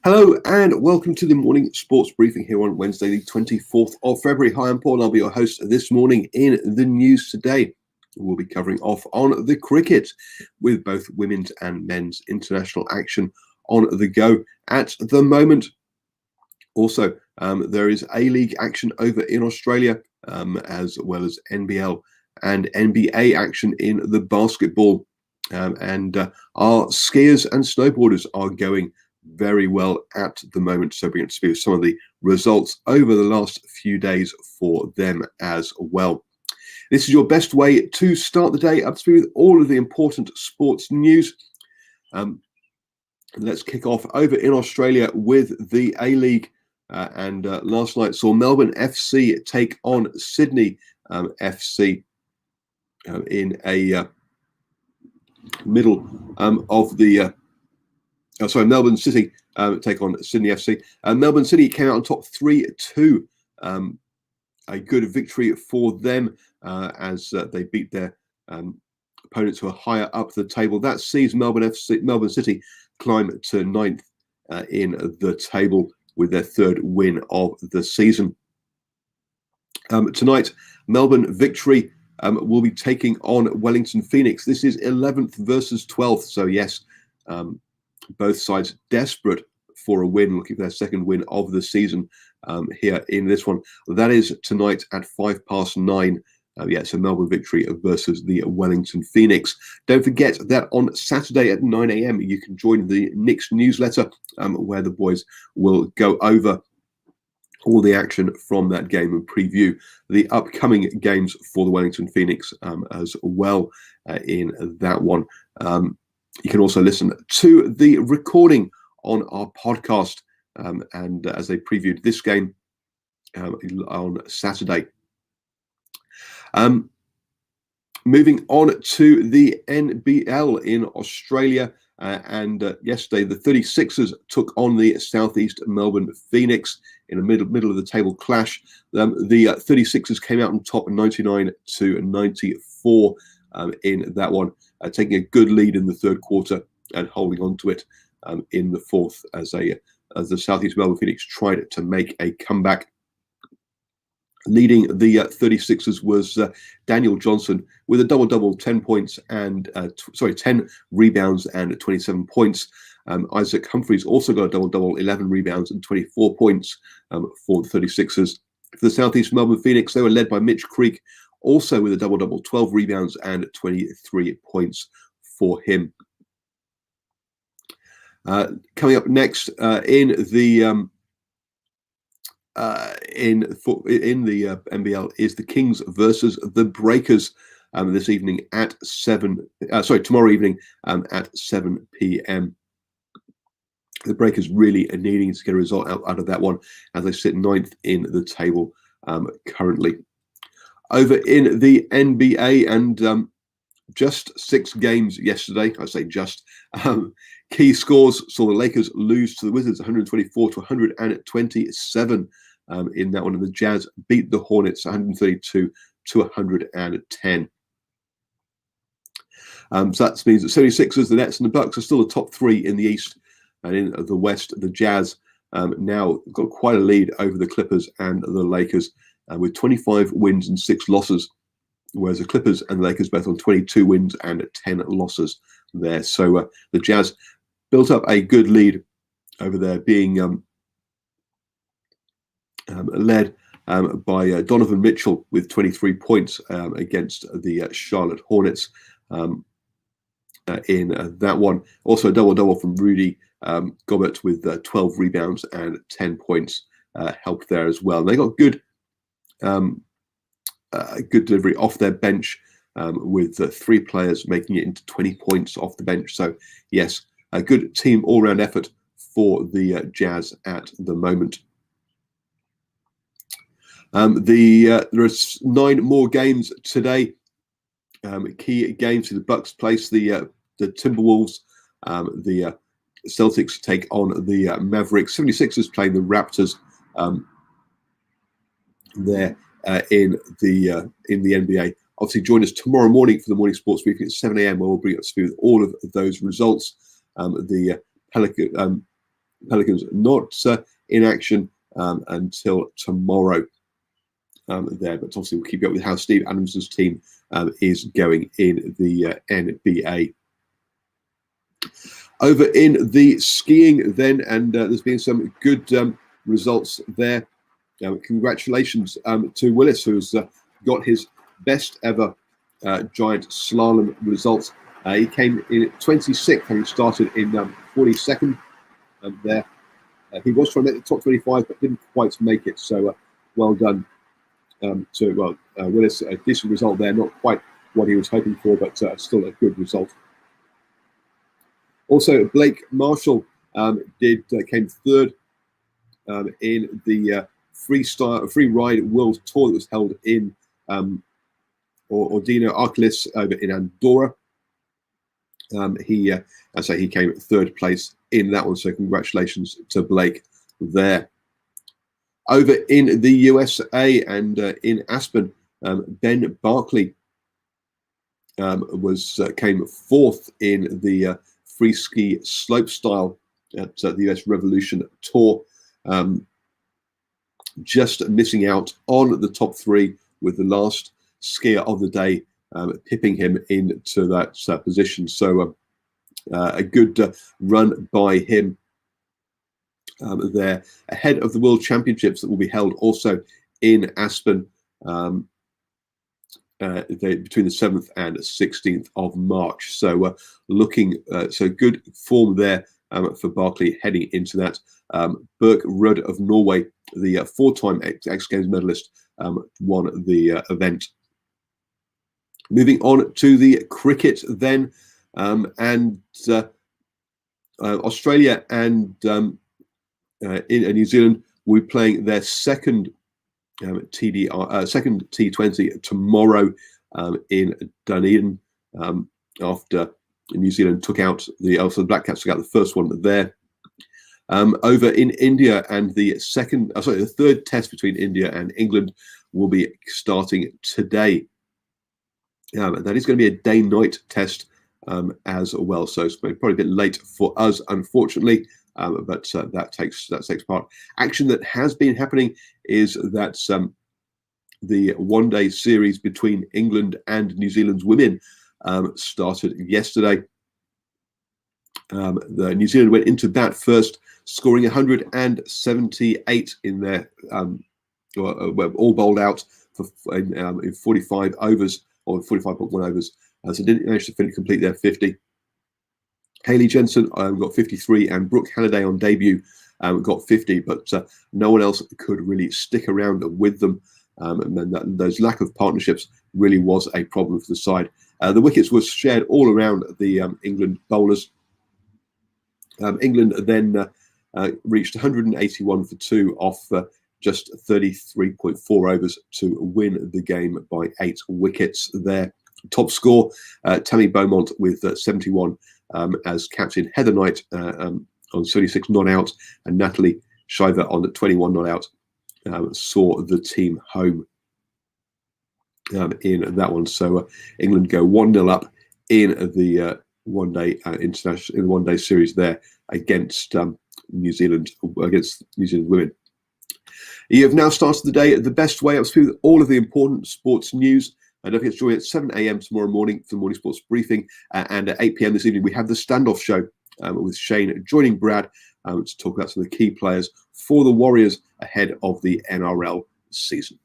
Hello and welcome to the morning sports briefing here on Wednesday, the 24th of February. Hi, I'm Paul. I'll be your host this morning in the news today. We'll be covering off on the cricket with both women's and men's international action on the go at the moment. Also, there is A-League action over in Australia, as well as NBL and NBA action in the basketball. Our skiers and snowboarders are going very well at the moment. So we're going to speak some of the results over the last few days for them as well. This is your best way to start the day up to speed with all of the important sports news. Let's kick off over in Australia with the A-League. Last night saw Melbourne FC take on Sydney FC in a middle of the Melbourne City take on Sydney FC. Melbourne City came out on top 3-2. A good victory for them as they beat their opponents who are higher up the table. That sees Melbourne City climb to ninth in the table with their third win of the season. Tonight, Melbourne Victory will be taking on Wellington Phoenix. This is 11th versus 12th. So yes, both sides desperate for a win, looking for their second win of the season here in this one. That is tonight at 9:05. So Melbourne Victory versus the Wellington Phoenix. Don't forget that on Saturday at 9 a.m. you can join the Knicks newsletter where the boys will go over all the action from that game and preview the upcoming games for the Wellington Phoenix as well in that one. You can also listen to the recording on our podcast and as they previewed this game on Saturday. Moving on to the NBL in Australia. Yesterday, the 36ers took on the Southeast Melbourne Phoenix in a middle of the table clash. The 36ers came out on top 99-94 in that one, taking a good lead in the third quarter and holding on to it in the fourth as the Southeast Melbourne Phoenix tried to make a comeback. Leading the 36ers was Daniel Johnson with a double-double, 10 points and 10 rebounds and 27 points. Isaac Humphries also got a double-double, 11 rebounds and 24 points for the 36ers. For the Southeast Melbourne Phoenix, they were led by Mitch Creek, also with a double-double, 12 rebounds and 23 points for him. Coming up next in the NBL is the Kings versus the Breakers this evening at tomorrow evening at 7 p.m. The Breakers really are needing to get a result out of that one as they sit ninth in the table currently. Over in the NBA and just 6 games yesterday, I say just. Key scores saw the Lakers lose to the Wizards 124-127 in that one, and the Jazz beat the Hornets 132-110. So that means that 76ers, the Nets, and the Bucks are still the top 3 in the East, and in the West, the Jazz now got quite a lead over the Clippers and the Lakers with 25 wins and 6 losses. Whereas the Clippers and the Lakers both on 22 wins and 10 losses there. So the Jazz built up a good lead over there, being led by Donovan Mitchell with 23 points against the Charlotte Hornets in that one. Also a double-double from Rudy Gobert with 12 rebounds and 10 points helped there as well. And they got good delivery off their bench with 3 players making it into 20 points off the bench. So yes, a good team all-round effort for the Jazz at the moment. There are 9 more games today. Key games to the Bucks place the Timberwolves. The Celtics take on the Mavericks. 76ers playing the Raptors there in the NBA. Obviously, join us tomorrow morning for the morning sports briefing at 7 a.m. where we'll bring up to speed with all of those results. The Pelicans not in action until tomorrow there. But obviously we'll keep you up with how Steve Adams' team is going in the NBA. Over in the skiing then, and there's been some good results there. Congratulations to Willis, who's got his best ever giant slalom results. He came in 26th, having started in 42nd there. He was trying to make the top 25, but didn't quite make it. So well done to Willis. A decent result there, not quite what he was hoping for, but still a good result. Also, Blake Marshall came third in the free ride world tour that was held in Ordino Arcalis over in Andorra. He came third place in that one, so congratulations to Blake there. Over in the USA and in Aspen, Ben Barkley came fourth in the free ski slopestyle at the US Revolution Tour, just missing out on the top three, with the last skier of the day pipping him into that position. So a good run by him there, ahead of the World Championships that will be held also in Aspen between the 7th and 16th of March. So so good form there for Barkley heading into that. Birk Rudd of Norway, the four-time X Games medalist, won the event. Moving on to the cricket then, and Australia and in New Zealand will be playing their second second T20 tomorrow in Dunedin, after New Zealand took out the Black Caps took out the first one there. Over in India, and the third test between India and England will be starting today. That is going to be a day-night test as well, so it's probably a bit late for us, unfortunately. But that takes part. Action that has been happening is that the one-day series between England and New Zealand's women started yesterday. The New Zealand went into bat first, scoring 178 in their all bowled out in 45 overs, or 45.1 overs, so didn't manage to complete their 50. Hayley Jensen got 53, and Brooke Halliday on debut got 50, but no one else could really stick around with them. And then those lack of partnerships really was a problem for the side. The wickets were shared all around the England bowlers. England then reached 181 for 2 off just 33.4 overs to win the game by 8 wickets there. Top score, Tammy Beaumont with 71, as captain Heather Knight on 76 not out, and Natalie Shiver on 21 not out saw the team home in that one. So England go 1-0 up in the one-day series there against New Zealand women. You have now started the day the best way, up with all of the important sports news. Don't forget to join at 7 a.m. tomorrow morning for the morning sports briefing, and at 8 p.m. this evening we have the standoff show with Shane joining Brad to talk about some of the key players for the Warriors ahead of the NRL season.